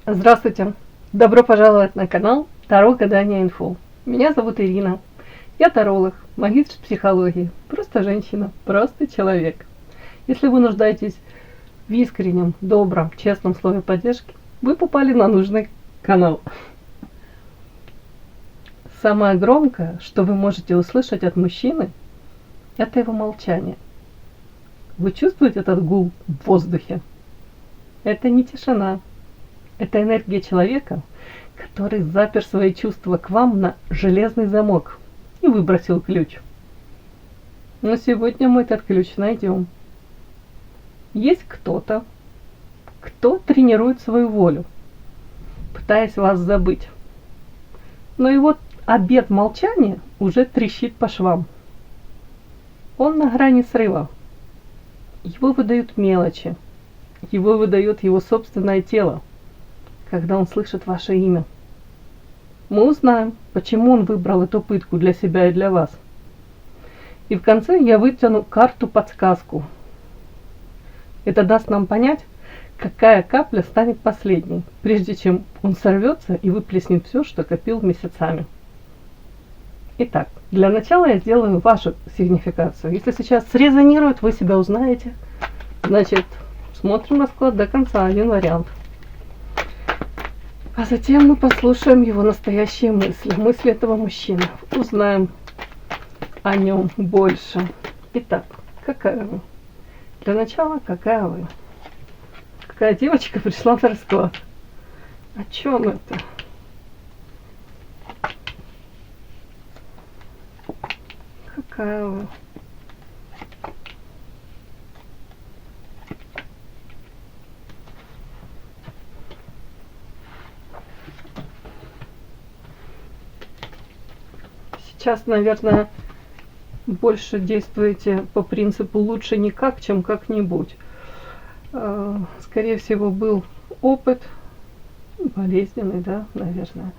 Здравствуйте! Добро пожаловать на канал Таро Гадание Инфо. Меня зовут Ирина. Я таролог, магистр психологии, просто женщина, просто человек. Если вы нуждаетесь в искреннем, добром, честном слове поддержки, вы попали на нужный канал. Самое громкое, что вы можете услышать от мужчины, это его молчание. Вы чувствуете этот гул в воздухе? Это не тишина. Это энергия человека, который запер свои чувства к вам на железный замок и выбросил ключ. Но сегодня мы этот ключ найдем. Есть кто-то, кто тренирует свою волю, пытаясь вас забыть. Но его обет молчания уже трещит по швам. Он на грани срыва. Его выдают мелочи. Его выдает его собственное тело, когда он слышит ваше имя. Мы узнаем, почему он выбрал эту пытку для себя и для вас. И в конце я вытяну карту-подсказку. Это даст нам понять, какая капля станет последней, прежде чем он сорвется и выплеснет все, что копил месяцами. Итак, для начала я сделаю вашу сигнификацию. Если сейчас срезонирует, вы себя узнаете. Значит, смотрим расклад до конца, один вариант. А затем мы послушаем его настоящие мысли этого мужчины. Узнаем о нем больше. Итак, какая вы? Для начала, какая вы? Какая девочка пришла на расклад? О чем это? Какая вы? Сейчас, наверное, больше действуете по принципу лучше никак, чем как-нибудь. Скорее всего, был опыт болезненный, да, наверное.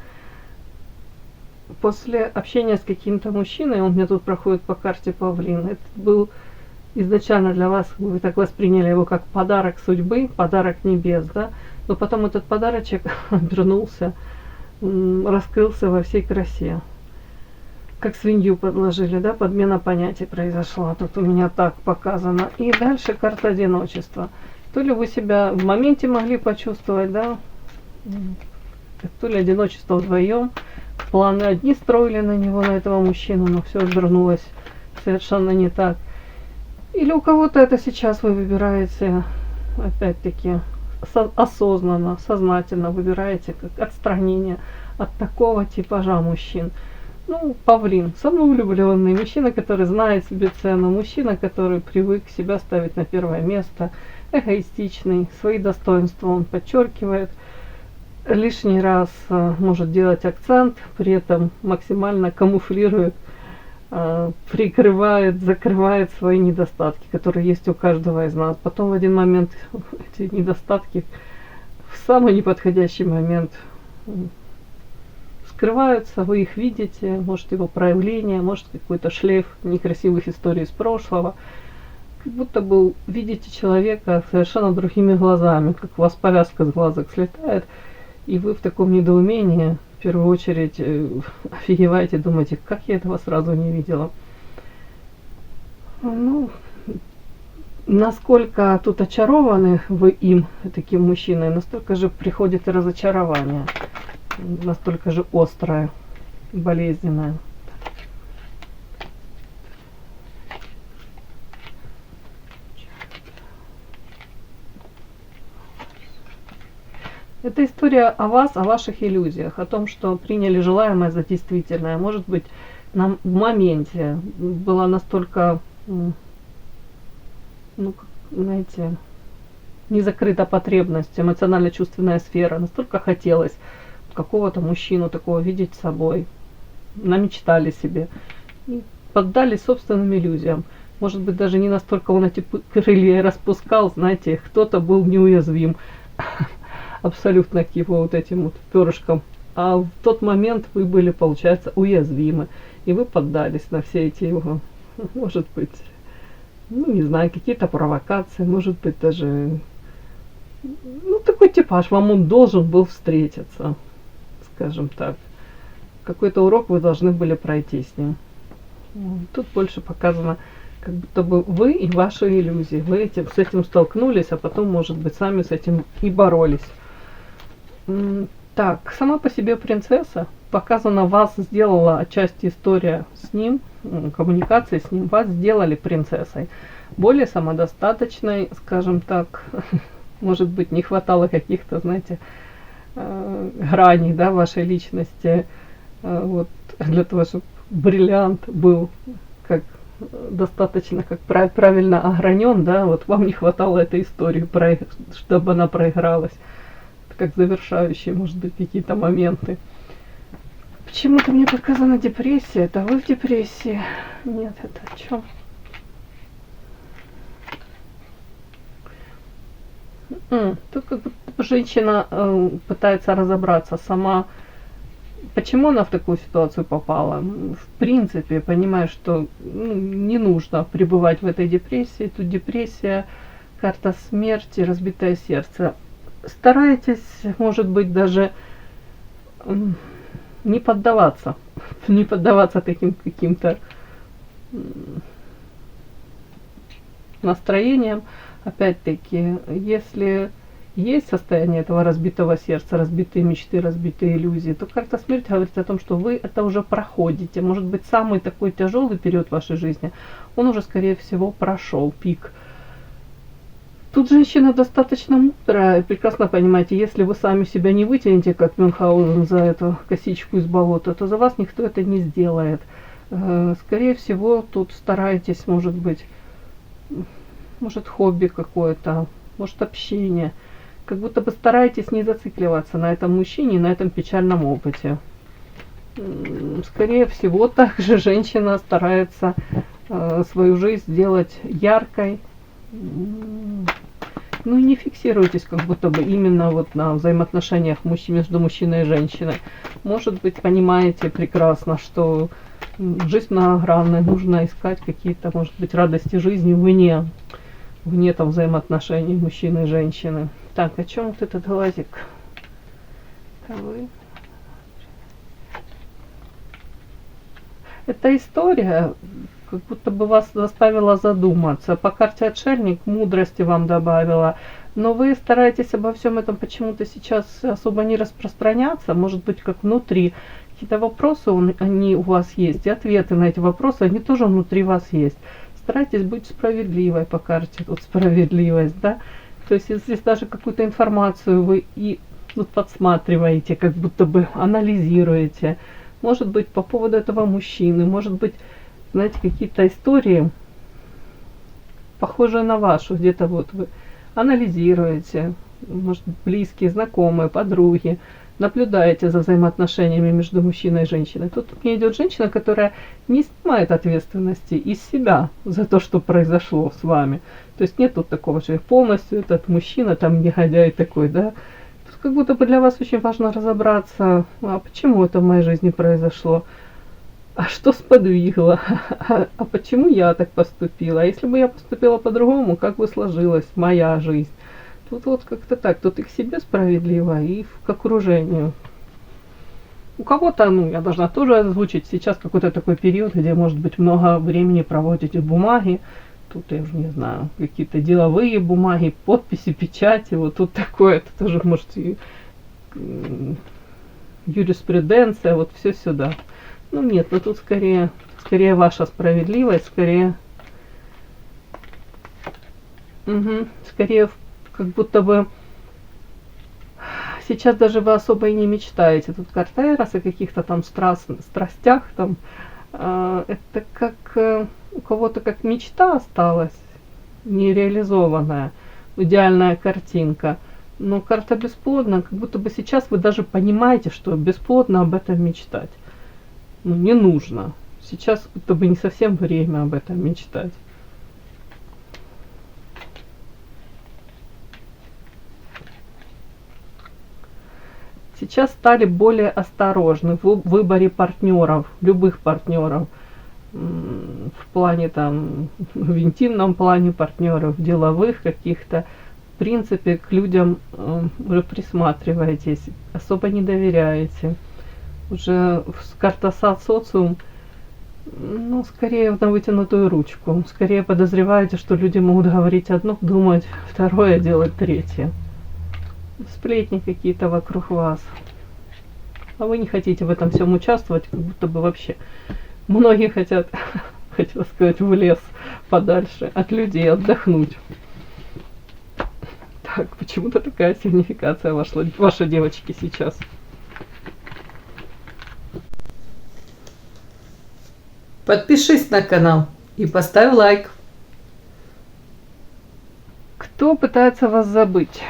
После общения с каким-то мужчиной, он мне тут проходит по карте Павлин, это был изначально для вас, вы так восприняли его как подарок судьбы, подарок небес, да, но потом этот подарочек обернулся, раскрылся во всей красе. Как свинью подложили, да, подмена понятий произошла. Тут у меня так показано. И дальше карта одиночества. То ли вы себя в моменте могли почувствовать, да, то ли одиночество вдвоем. Планы одни строили на него, на этого мужчину, но все обернулось совершенно не так. Или у кого-то это сейчас вы выбираете, опять-таки, осознанно, сознательно выбираете как отстранение от такого типажа мужчин. Ну, Павлин, самовлюбленный мужчина, который знает себе цену, мужчина, который привык себя ставить на первое место, эгоистичный, свои достоинства он подчеркивает, лишний раз может делать акцент, при этом максимально камуфлирует, прикрывает, закрывает свои недостатки, которые есть у каждого из нас. Потом в один момент эти недостатки в самый неподходящий момент скрываются, вы их видите, может его проявление, может какой-то шлейф некрасивых историй из прошлого. Как будто бы видите человека совершенно другими глазами, как у вас повязка с глазок слетает, и вы в таком недоумении, в первую очередь, офигеваете, думаете, как я этого сразу не видела. Ну, насколько тут очарованы вы им, таким мужчиной, настолько же приходит и разочарование. Настолько же острая, болезненная. Это история о вас, о ваших иллюзиях, о том, что приняли желаемое за действительное. Может быть, нам в моменте была настолько, ну, знаете, не закрыта потребность, эмоционально-чувственная сфера, настолько хотелось какого-то мужчину такого видеть с собой, намечтали себе и поддались собственным иллюзиям. Может быть, даже не настолько он эти крылья распускал, знаете, кто-то был неуязвим абсолютно к его вот этим вот перышкам, а в тот момент вы были, получается, уязвимы, и вы поддались на все эти его, может быть, ну, не знаю, какие-то провокации, может быть, даже, ну, такой такой типаж, вам он должен был встретиться, скажем так. Какой-то урок вы должны были пройти с ним. Тут больше показано, как будто бы вы и ваши иллюзии. Вы с этим столкнулись, а потом, может быть, сами с этим и боролись. Так, сама по себе принцесса. Показано, вас сделала отчасти история с ним, коммуникация с ним, вас сделали принцессой. Более самодостаточной, скажем так, может быть, не хватало каких-то, знаете, граней, да, вашей личности, вот, для того, чтобы бриллиант был как достаточно как правильно огранен, да, вот вам не хватало этой истории, чтобы она проигралась, как завершающие, может быть, какие-то моменты. Почему-то мне показана депрессия. Это вы в депрессии? Нет, это о чем? Тут как будто женщина пытается разобраться сама, почему она в такую ситуацию попала. В принципе, понимая, что не нужно пребывать в этой депрессии. Тут депрессия, карта смерти, разбитое сердце. Старайтесь, может быть, даже не поддаваться таким каким-то настроениям. Опять-таки, если есть состояние этого разбитого сердца, разбитые мечты, разбитые иллюзии, то карта смерти говорит о том, что вы это уже проходите. Может быть, самый такой тяжелый период в вашей жизни, он уже, скорее всего, прошел, пик. Тут женщина достаточно мудрая, прекрасно понимаете, если вы сами себя не вытянете, как Мюнхгаузен, за эту косичку из болота, то за вас никто это не сделает. Скорее всего, тут старайтесь, может хобби какое-то, может общение. Как будто бы старайтесь не зацикливаться на этом мужчине, на этом печальном опыте. Скорее всего, также женщина старается свою жизнь сделать яркой. Ну и не фиксируйтесь как будто бы именно вот на взаимоотношениях между мужчиной и женщиной. Может быть, понимаете прекрасно, что жизнь многогранная, нужно искать какие-то, может быть, радости жизни вне там взаимоотношений мужчины и женщины. Так, о чем вот этот глазик? Эта история как будто бы вас заставила задуматься. По карте отшельник мудрости вам добавила, но вы стараетесь обо всем этом почему-то сейчас особо не распространяться. Может быть, как внутри какие-то вопросы они у вас есть, и ответы на эти вопросы, они тоже внутри вас есть. Старайтесь быть справедливой по карте, тут справедливость, да. То есть здесь даже какую-то информацию вы и тут подсматриваете, как будто бы анализируете. Может быть, по поводу этого мужчины, может быть, знаете, какие-то истории, похожие на вашу, где-то вот вы анализируете, может, близкие, знакомые, подруги, наблюдаете за взаимоотношениями между мужчиной и женщиной. Тут мне идет женщина, которая не снимает ответственности из себя за то, что произошло с вами. То есть нет тут такого, что полностью этот мужчина там негодяй такой, да. Тут как будто бы для вас очень важно разобраться, а почему это в моей жизни произошло. А что сподвигло? А почему я так поступила? А если бы я поступила по-другому, как бы сложилась моя жизнь? Тут вот как-то так. Тут и к себе справедливо, и к окружению. У кого-то, я должна тоже озвучить, сейчас какой-то такой период, где, может быть, много времени проводите в бумаге. Тут, я уже не знаю, какие-то деловые бумаги, подписи, печати. Вот тут такое, это тоже, может, и юриспруденция, вот все сюда. Нет, тут скорее ваша справедливость, скорее как будто бы сейчас даже вы особо и не мечтаете. Тут карта Эроса о каких-то там страстях, там, это как у кого-то как мечта осталась, нереализованная, идеальная картинка. Но карта бесплодна, как будто бы сейчас вы даже понимаете, что бесплодно об этом мечтать. Не нужно. Сейчас будто бы не совсем время об этом мечтать. Сейчас стали более осторожны в выборе партнеров, любых партнеров. В плане там, в интимном плане партнеров, деловых каких-то. принципе, к людям уже присматриваетесь, особо не доверяете. Уже карта социум, ну, скорее на вытянутую ручку. Скорее подозреваете, что люди могут говорить одно, думать второе, делать третье. Сплетни какие-то вокруг вас. А вы не хотите в этом всем участвовать, как будто бы вообще. Многие хотят, хотела сказать, в лес подальше от людей, отдохнуть. Так, почему-то такая сигнификация вошла, ваши девочки, сейчас. Подпишись на канал и поставь лайк. Кто пытается вас забыть?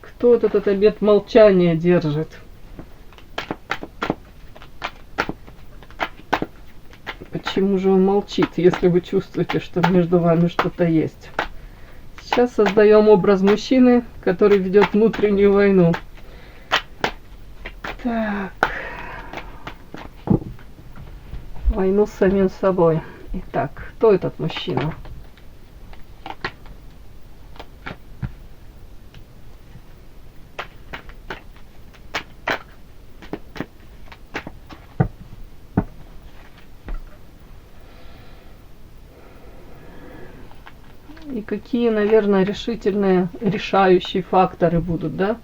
Кто этот обет молчания держит? Почему же он молчит, если вы чувствуете, что между вами что-то есть? Сейчас создаем образ мужчины, который ведет внутреннюю войну. Так. Войну с самим собой. Итак, кто этот мужчина? И какие, наверное, решительные, решающие факторы будут, да?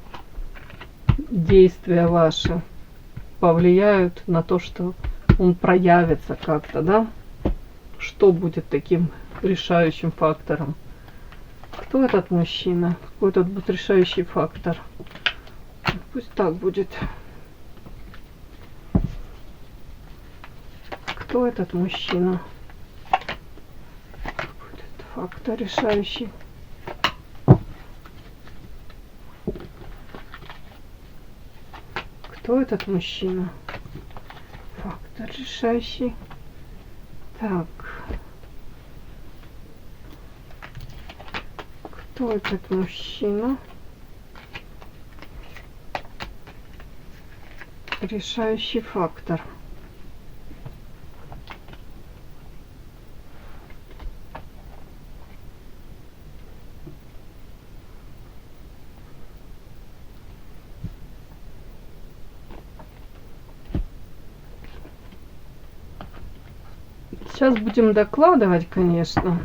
Действия ваши повлияют на то, что он проявится как-то, да? Что будет таким решающим фактором? Кто этот мужчина? Какой тут будет решающий фактор? Пусть так будет. Кто этот мужчина? Фактор решающий. Кто этот мужчина? Фактор решающий. Так. Кто этот мужчина? Решающий фактор. Сейчас будем докладывать, конечно.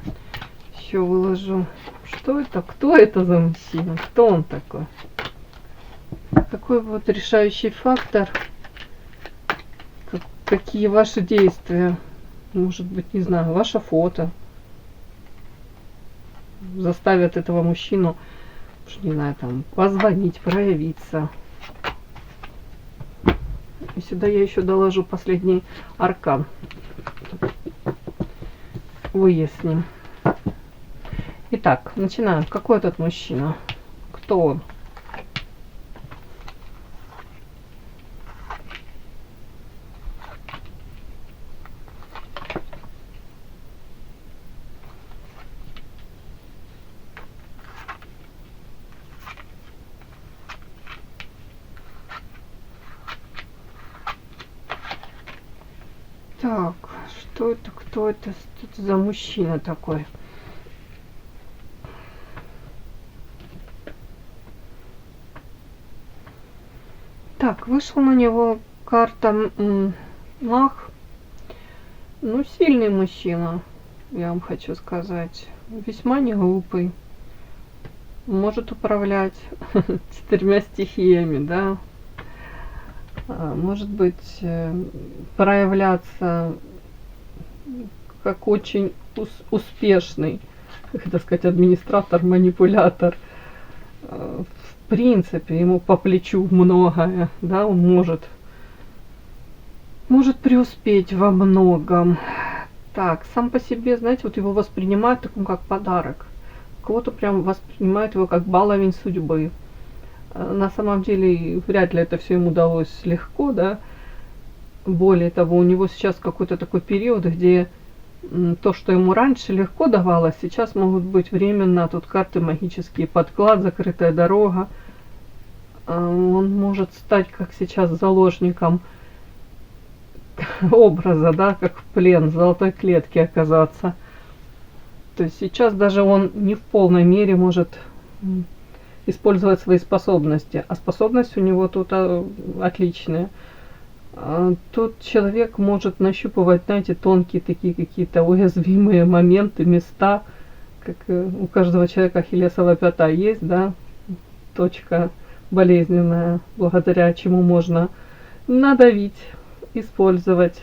Еще выложу. Что это? Кто это за мужчина? Кто он такой? Какой вот решающий фактор? Какие ваши действия? Может быть, не знаю, ваше фото заставят этого мужчину, не знаю, там, позвонить, проявиться. И сюда я еще доложу последний аркан. Выясним. Итак, начинаем. Какой этот мужчина? Кто он? Так, что это, кто это, что это за мужчина такой? Так, вышла на него карта маг. Ну, сильный мужчина, я вам хочу сказать. Весьма не глупый. Может управлять 4 стихиями, да. Может быть, проявляться как очень успешный, как это сказать, администратор, манипулятор. В принципе, ему по плечу многое, да, он может преуспеть во многом. Так, сам по себе, знаете, вот его воспринимают таким как подарок. Кого-то прям воспринимают его как баловень судьбы. На самом деле, вряд ли это все ему удалось легко, да. Более того, у него сейчас какой-то такой период, где то, что ему раньше легко давалось, сейчас могут быть временно. Тут карты магические, подклад, закрытая дорога. Он может стать, как сейчас, заложником образа, да, как в плен, в золотой клетке оказаться. То есть сейчас даже он не в полной мере может использовать свои способности. А способность у него тут отличная. Тут человек может нащупывать, знаете, тонкие такие какие-то уязвимые моменты, места, как у каждого человека ахиллесова пята есть, да, точка болезненная, благодаря чему можно надавить, использовать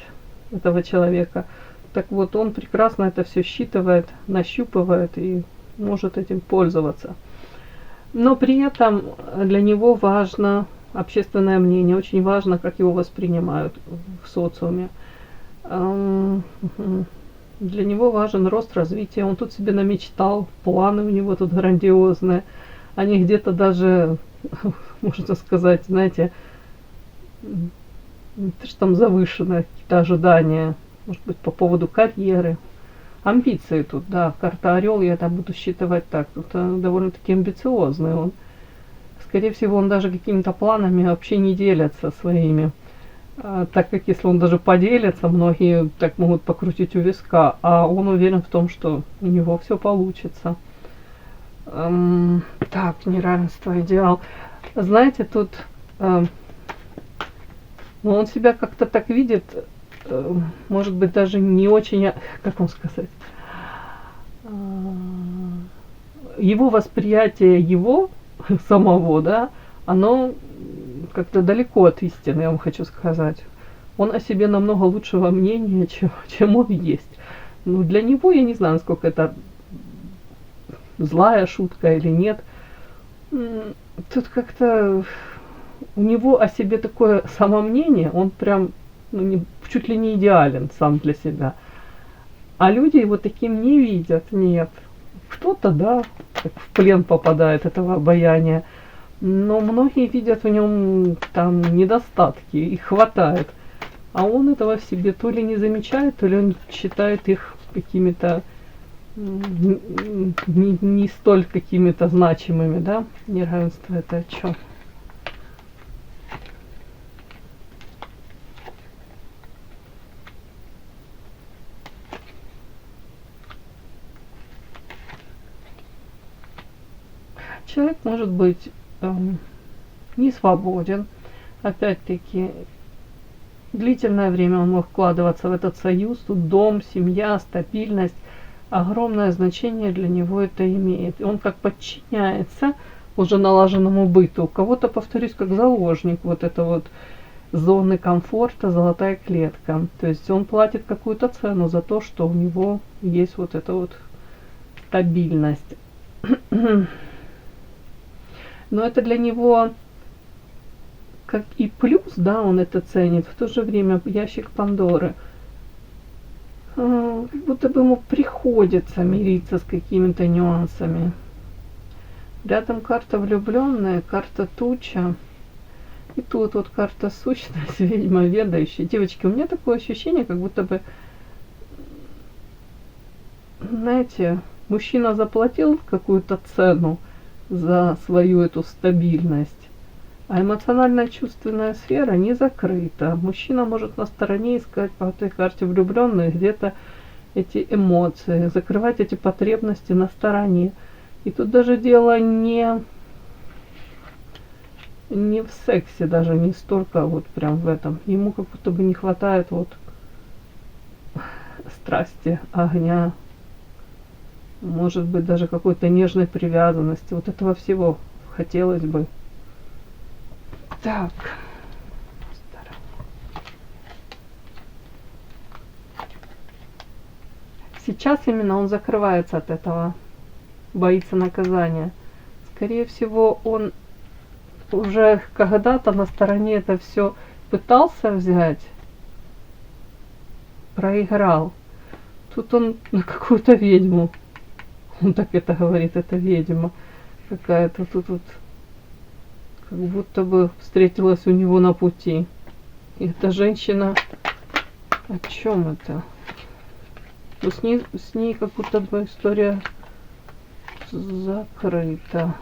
этого человека. Так вот, он прекрасно это все считывает, нащупывает и может этим пользоваться. Но при этом для него важно общественное мнение, очень важно, как его воспринимают в социуме. Для него важен рост, развитие. Он тут себе намечтал, планы у него тут грандиозные. Они где-то даже, можно сказать, знаете, что там завышенные какие-то ожидания, может быть, по поводу карьеры. Амбиции тут, да, карта Орел, я это буду считывать так. Тут довольно-таки амбициозный он. Скорее всего, он даже какими-то планами вообще не делится своими. Так как если он даже поделится, многие так могут покрутить у виска, а он уверен в том, что у него все получится. Так, неравенство, идеал. Знаете, тут он себя как-то так видит, может быть, даже не очень, как вам сказать, его восприятие его самого, да, оно как-то далеко от истины, я вам хочу сказать. Он о себе намного лучшего мнения, чем он есть. Ну, для него, я не знаю, насколько это злая шутка или нет. Тут как-то у него о себе такое самомнение, он прям чуть ли не идеален сам для себя. А люди его таким не видят, нет. Кто-то, да, как в плен попадает этого обаяния, но многие видят в нем там недостатки, их хватает. А он этого в себе то ли не замечает, то ли он считает их какими-то не столь какими-то значимыми, да. Неравенство это о чем? Человек может быть не свободен. Опять-таки, длительное время он мог вкладываться в этот союз. Тут дом, семья, стабильность. Огромное значение для него это имеет. И он как подчиняется уже налаженному быту. У кого-то, повторюсь, как заложник вот это вот зоны комфорта, золотая клетка. То есть он платит какую-то цену за то, что у него есть вот эта вот стабильность. Но это для него как и плюс, да, он это ценит, в то же время ящик Пандоры. Как будто бы ему приходится мириться с какими-то нюансами. Рядом карта влюбленная, карта туча. И тут вот карта сущность, ведьма ведающая. Девочки, у меня такое ощущение, как будто бы, знаете, мужчина заплатил какую-то цену за свою эту стабильность, а эмоциональная чувственная сфера не закрыта. Мужчина может на стороне искать по этой карте влюбленных где-то эти эмоции, закрывать эти потребности на стороне. И тут даже дело не в сексе, даже не столько вот прям в этом. Ему как будто бы не хватает вот страсти, огня, может быть, даже какой-то нежной привязанности. Вот этого всего хотелось бы. Так. Сейчас именно он закрывается от этого, боится наказания. Скорее всего, он уже когда-то на стороне это все пытался взять, проиграл. Тут он на какую-то ведьму. Он так это говорит, это ведьма какая-то тут вот, как будто бы встретилась у него на пути. И эта женщина, о чем это? Ну, с ней как будто бы история закрыта.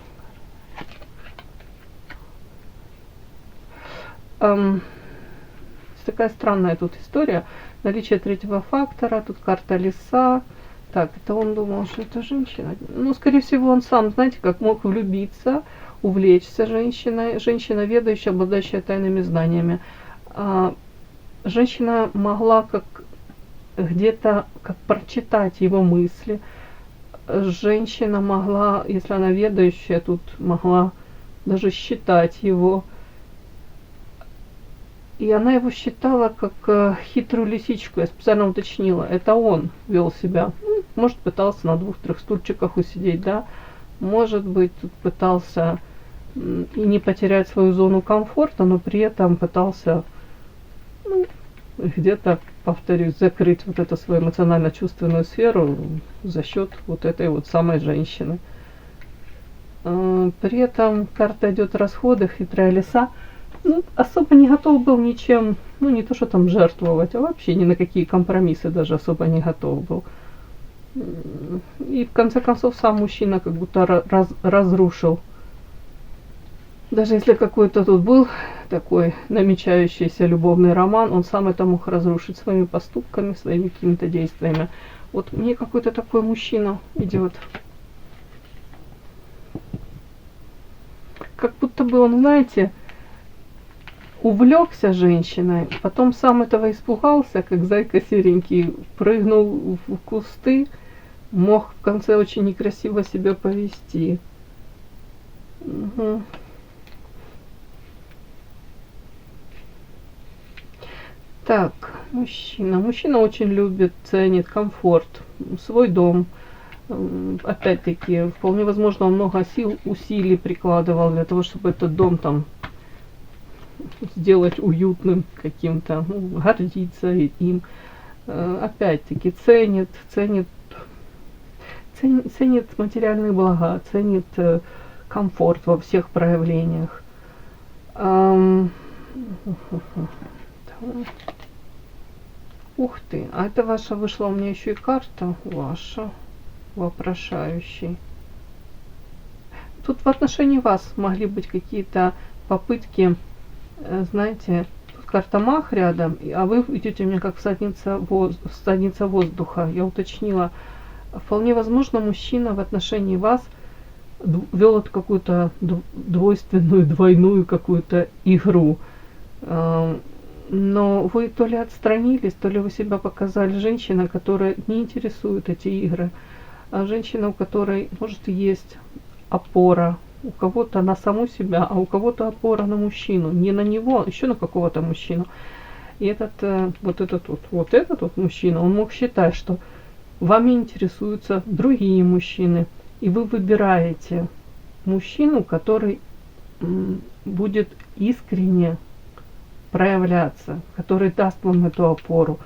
Такая странная тут история. Наличие третьего фактора, тут карта леса, Так, это он думал, что это женщина. Ну, скорее всего, он сам, знаете, как мог влюбиться, увлечься женщиной. Женщина, ведающая, обладающая тайными знаниями. А, женщина могла как где-то как прочитать его мысли. Женщина могла, если она ведающая, тут могла даже считать его. И она его считала как хитрую лисичку. Я специально уточнила. Это он вел себя. Ну, может, пытался на 2-3 стульчиках усидеть, да. Может быть, тут пытался и не потерять свою зону комфорта, но при этом пытался, ну, где-то, повторюсь, закрыть вот эту свою эмоционально-чувственную сферу за счет вот этой вот самой женщины. При этом карта идет расходы, хитрая лиса. Ну, особо не готов был ничем, ну не то что там жертвовать, а вообще ни на какие компромиссы даже особо не готов был. И в конце концов сам мужчина как будто разрушил. Даже если какой-то тут был такой намечающийся любовный роман, он сам это мог разрушить своими поступками, своими какими-то действиями. Вот мне какой-то такой мужчина идет. Как будто бы он, знаете, увлекся женщиной, потом сам этого испугался, как зайка серенький, прыгнул в кусты, мог в конце очень некрасиво себя повести. Угу. Так, мужчина. Мужчина очень любит, ценит комфорт, свой дом. Опять-таки, вполне возможно, он много сил, усилий прикладывал для того, чтобы этот дом там сделать уютным каким-то, ну, гордиться им. Опять-таки, ценит материальные блага, ценит комфорт во всех проявлениях. Ух ты, а это ваша вышла у меня еще и карта ваша, вопрошающий. Тут в отношении вас могли быть какие-то попытки, знаете, тут карта мах рядом, а вы идете у меня как всадница воздуха. Я уточнила, вполне возможно, мужчина в отношении вас вел какую-то двойственную, двойную какую-то игру. Но вы то ли отстранились, то ли вы себя показали женщина, которая не интересует эти игры. А женщина, у которой, может, есть опора, у кого-то на саму себя, а у кого-то опора на мужчину. Не на него, еще на какого-то мужчину. И этот вот мужчина, он мог считать, что вами интересуются другие мужчины. И вы выбираете мужчину, который будет искренне проявляться, который даст вам эту опору.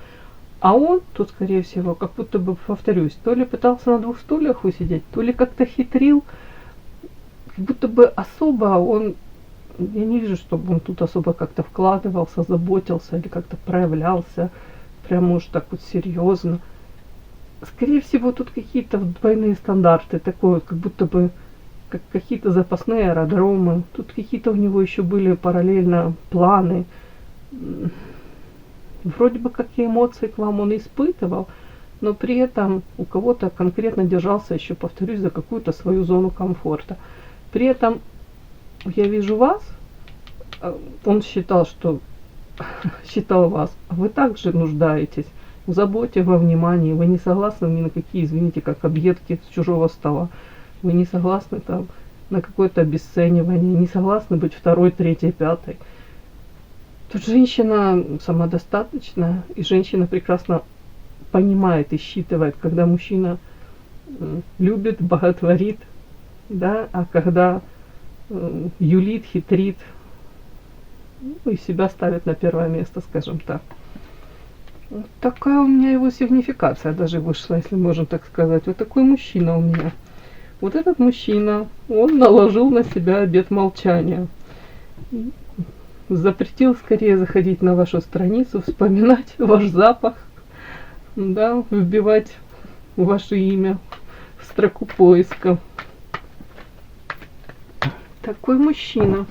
А он тут, скорее всего, как будто бы, повторюсь, то ли пытался на 2 стульях усидеть, то ли как-то хитрил, как будто бы особо он, я не вижу, чтобы он тут особо как-то вкладывался, заботился или как-то проявлялся, прямо уж так вот серьезно. Скорее всего, тут какие-то двойные стандарты, такое, как будто бы как какие-то запасные аэродромы, тут какие-то у него еще были параллельно планы. Вроде бы какие эмоции к вам он испытывал, но при этом у кого-то конкретно держался еще, повторюсь, за какую-то свою зону комфорта. При этом я вижу вас, он считал вас, а вы также нуждаетесь в заботе, во внимании, вы не согласны ни на какие, извините, как объедки с чужого стола, вы не согласны там на какое-то обесценивание, не согласны быть 2-й, 3-й, 5-й. Тут женщина самодостаточная, и женщина прекрасно понимает и считывает, когда мужчина любит, боготворит, да, а когда юлит, хитрит, ну, и себя ставит на первое место, скажем так. Вот такая у меня его сигнификация даже вышла, если можно так сказать. Вот такой мужчина у меня. Вот этот мужчина, он наложил на себя обет молчания. Запретил скорее заходить на вашу страницу, вспоминать ваш запах, да, вбивать ваше имя в строку поиска. Такой мужчина.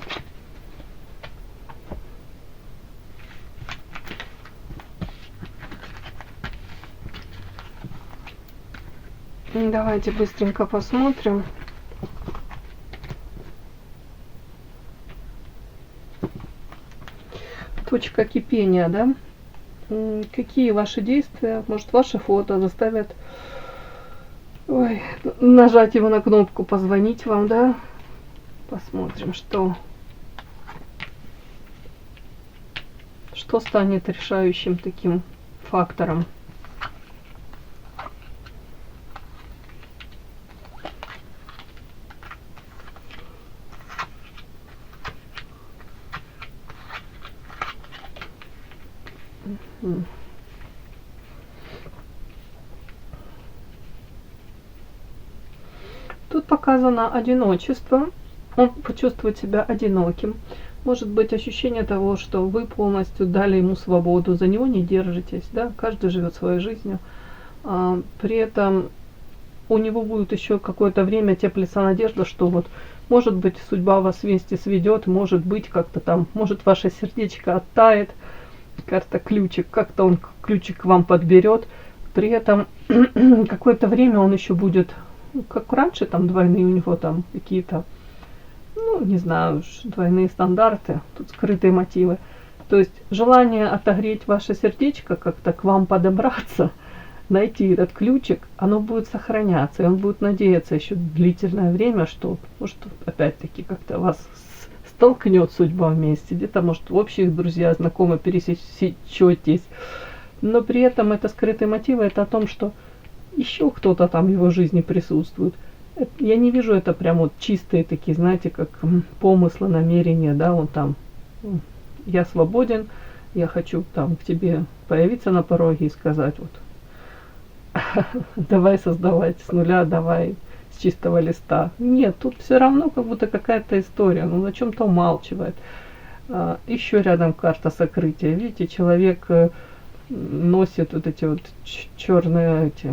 Давайте быстренько посмотрим. Точка кипения, да? Какие ваши действия, может, ваше фото заставят нажать его на кнопку, позвонить вам, да? Посмотрим, что станет решающим таким фактором. Тут показано одиночество. Он почувствует себя одиноким. Может быть ощущение того, что вы полностью дали ему свободу, за него не держитесь, да, каждый живет своей жизнью. При этом у него будет еще какое-то время теплиться надежда, что вот, может быть, судьба вас вместе сведет, может быть, как-то там, может, ваше сердечко оттает, карта ключик, как-то он ключик к вам подберет. При этом какое-то время он еще будет, как раньше, там двойные у него там какие-то, ну, не знаю, двойные стандарты, тут скрытые мотивы. То есть желание отогреть ваше сердечко, как-то к вам подобраться, найти этот ключик, оно будет сохраняться, и он будет надеяться еще длительное время, что, может, опять-таки как-то вас столкнет судьба вместе, где-то, может, общих друзья, знакомые пересечетесь. Но при этом это скрытые мотивы, это о том, что еще кто-то там в его жизни присутствует. Я не вижу это прям вот чистые такие, знаете, как помыслы, намерения, да, он там, я свободен, я хочу там к тебе появиться на пороге и сказать вот, давай создавать с нуля, давай с чистого листа. Нет, тут все равно как будто какая-то история, он о чем-то умалчивает. Еще рядом карта сокрытия. Видите, человек носит вот эти вот черные эти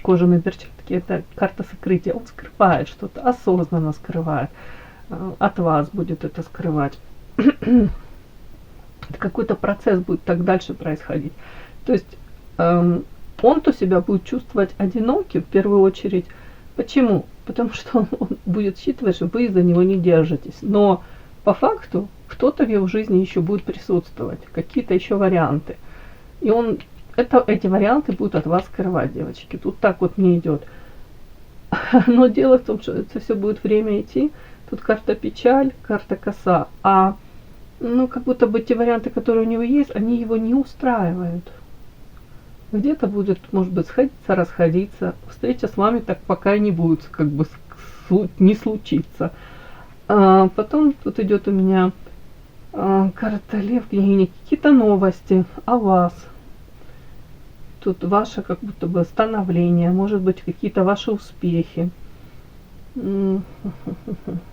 кожаные перчатки, это карта сокрытия. Он скрывает что-то, осознанно скрывает. От вас будет это скрывать. Какой-то процесс будет так дальше происходить. То есть он-то себя будет чувствовать одиноким в первую очередь. Почему? Потому что он будет считывать, что вы за него не держитесь. Но по факту кто-то в его жизни еще будет присутствовать, какие-то еще варианты. И он эти варианты будут от вас скрывать, девочки. Тут так вот не идет. Но дело в том, что это все будет время идти. Тут карта печаль, карта коса. Ну, как будто бы те варианты, которые у него есть, они его не устраивают. Где-то будет, может быть, сходиться, расходиться. Встреча с вами так пока и не будет, как бы не случится. Потом тут идет у меня карта лев, княгиня, какие-то новости о вас. Тут ваше как будто бы становление, может быть, какие-то ваши успехи. А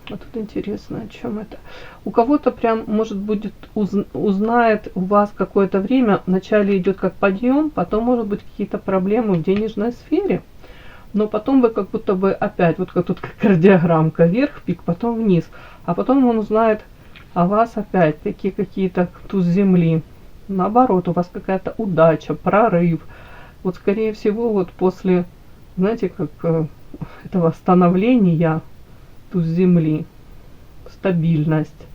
тут интересно, о чем это. У кого-то прям, может, будет узнает у вас какое-то время. Вначале идет как подъем, потом, может быть, какие-то проблемы в денежной сфере. Но потом вы как будто бы опять, вот как тут кардиограммка, вверх, пик, потом вниз. А потом он узнает о вас опять такие какие-то туз земли. Наоборот, у вас какая-то удача, прорыв. Вот, скорее всего, вот после, знаете, как этого становления туз земли, стабильность.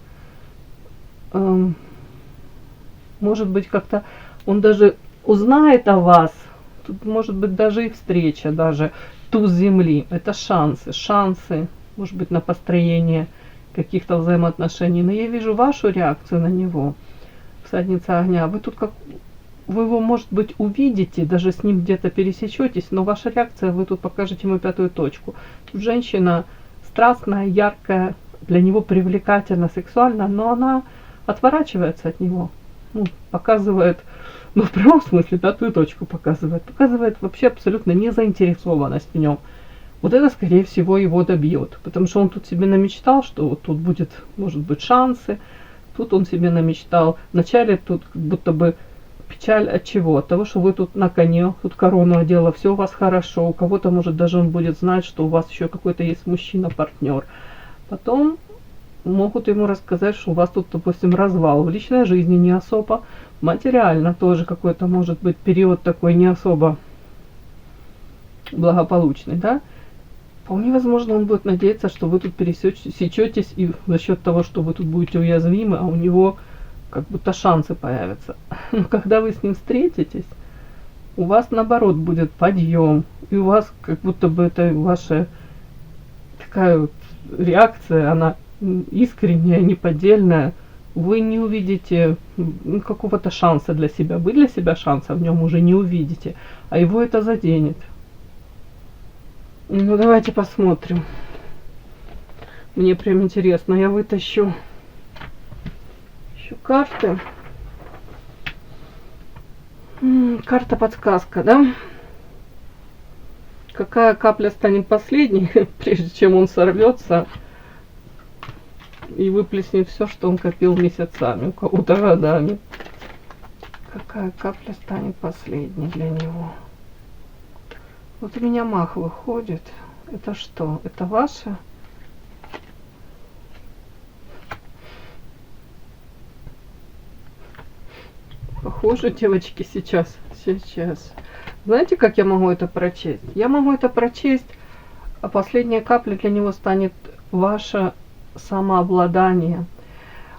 Может быть, как-то он даже узнает о вас. Тут может быть даже и встреча, даже туз земли. Это шансы, может быть, на построение каких-то взаимоотношений. Но я вижу вашу реакцию на него. Всадница огня. Вы его, может быть, увидите, даже с ним где-то пересечетесь, но ваша реакция, вы тут покажете ему пятую точку. Тут женщина страстная, яркая, для него привлекательна, сексуальна, но она отворачивается от него. Ну, показывает, ну, в прямом смысле, пятую точку показывает. Показывает вообще абсолютно незаинтересованность в нем. Вот это, скорее всего, его добьет. Потому что он тут себе намечтал, что вот тут будет, может быть, шансы. Тут он себе намечтал. Вначале тут как будто бы печаль от чего? От того, что вы тут на коне, тут корону одела, все у вас хорошо. У кого-то, может, даже он будет знать, что у вас еще какой-то есть мужчина-партнер. Потом могут ему рассказать, что у вас тут, допустим, развал в личной жизни не особо. Материально тоже какой-то, может быть, период такой не особо благополучный, да, вполне возможно, он будет надеяться, что вы тут пересечетесь, и за счет того, что вы тут будете уязвимы, а у него как будто шансы появятся. Но когда вы с ним встретитесь, у вас наоборот будет подъем, и у вас как будто бы это ваша такая вот реакция, она искренняя, неподдельная. Вы не увидите какого-то шанса для себя. Вы для себя шанса в нем уже не увидите, а его это заденет. Ну, давайте посмотрим. Мне прям интересно. Я вытащу еще карты. Карта подсказка, да? Какая капля станет последней, прежде чем он сорвется и выплеснет все, что он копил месяцами, у кого-то годами. Какая капля станет последней для него? Вот у меня мах выходит. Это что? Это ваше? Похоже, девочки, сейчас. Знаете, как я могу это прочесть? Я могу это прочесть, а последняя капля для него станет ваше самообладание.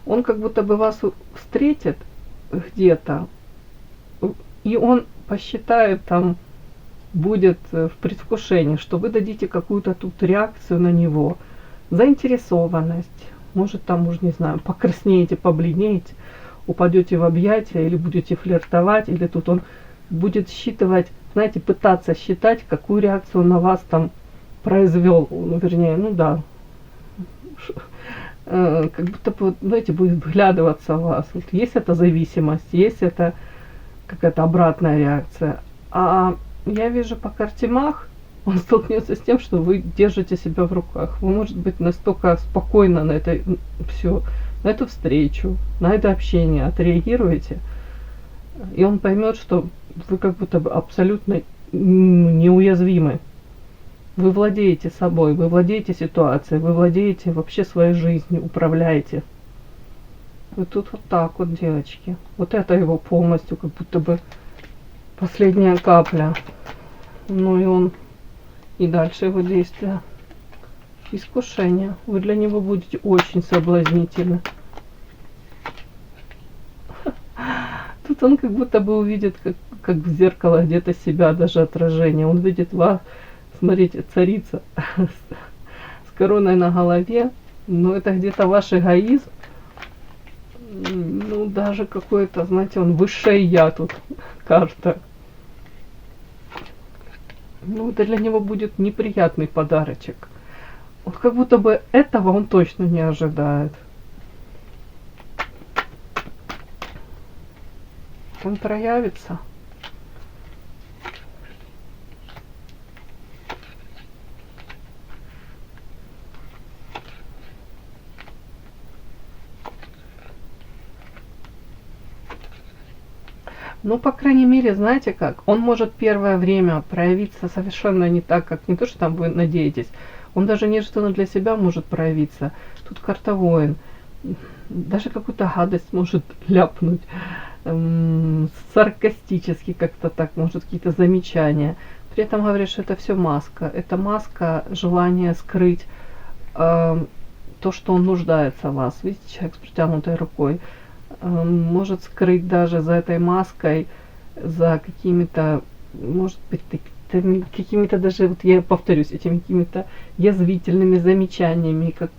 Он как будто бы вас встретит где-то, и он посчитает там, будет в предвкушении, что вы дадите какую-то тут реакцию на него, заинтересованность, может там, уж не знаю, покраснеете, побледнеете, упадете в объятия, или будете флиртовать, или тут он будет считывать, знаете, пытаться считать, какую реакцию на вас там произвел, ну, вернее, ну да, как будто бы, знаете, будет вглядываться в вас. Вот есть эта зависимость, есть это какая-то обратная реакция. А я вижу по карте мах, он столкнется с тем, что вы держите себя в руках. Вы, может быть, настолько спокойно на это все, на эту встречу, на это общение отреагируете, и он поймет, что вы как будто бы абсолютно неуязвимы. Вы владеете собой, вы владеете ситуацией, вы владеете вообще своей жизнью, управляете. Вот тут вот так вот, девочки. Вот это его полностью, как будто бы последняя капля. Ну и он, и дальше его действия. Искушение. Вы для него будете очень соблазнительны. Тут он как будто бы увидит, как в зеркало где-то себя, даже отражение. Он видит вас, смотрите, царица с короной на голове. Но это где-то ваш эгоизм. Ну, даже какой-то, знаете, он высшее я тут, карта. Ну, это для него будет неприятный подарочек. Вот как будто бы этого он точно не ожидает. Он проявится. Ну, по крайней мере, знаете как, он может первое время проявиться совершенно не так, как не то, что там вы надеетесь. Он даже неожиданно для себя может проявиться. Тут карта воин. Даже какую-то гадость может ляпнуть. Саркастически как-то так, может какие-то замечания. При этом говорит, что это все маска. Это маска желания скрыть то, что он нуждается в вас. Видите, человек с протянутой рукой. Может скрыть даже за этой маской, за какими-то, может быть, какими-то даже, вот я повторюсь, этими какими-то язвительными замечаниями, как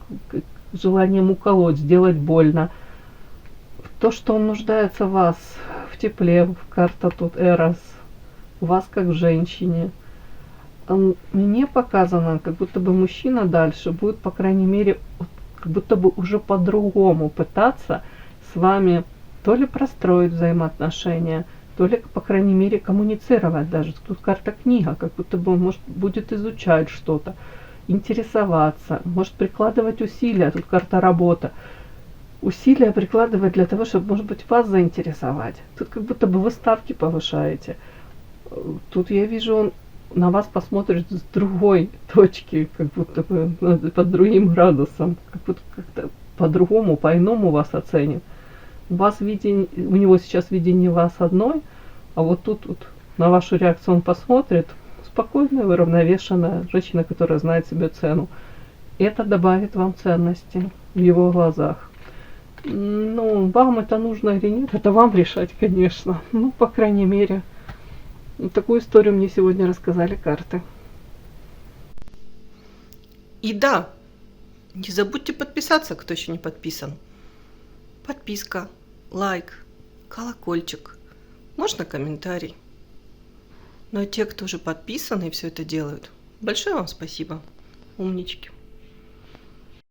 желанием уколоть, сделать больно. То, что он нуждается в вас, в тепле, карта тут Эрос, в вас как в женщине. Мне показано, как будто бы мужчина дальше будет, по крайней мере, как будто бы уже по-другому пытаться с вами то ли простроить взаимоотношения, то ли, по крайней мере, коммуницировать даже. Тут карта книга, как будто бы он, может, будет изучать что-то, интересоваться, может прикладывать усилия, тут карта работа. Усилия прикладывать для того, чтобы, может быть, вас заинтересовать. Тут как будто бы вы ставки повышаете. Тут я вижу, он на вас посмотрит с другой точки, как будто бы под другим градусом, как будто как-то по-другому, по-иному вас оценит. Вас видение, у него сейчас видение вас одной, а вот тут вот на вашу реакцию он посмотрит с спокойная, уравновешенная, женщина, которая знает себе цену. Это добавит вам ценности в его глазах. Ну, вам это нужно или нет, это вам решать, конечно. Ну, по крайней мере, такую историю мне сегодня рассказали карты. И да, не забудьте подписаться, кто еще не подписан. Подписка, лайк, колокольчик, можно комментарий. Ну а те, кто уже подписаны и все это делают, большое вам спасибо, умнички.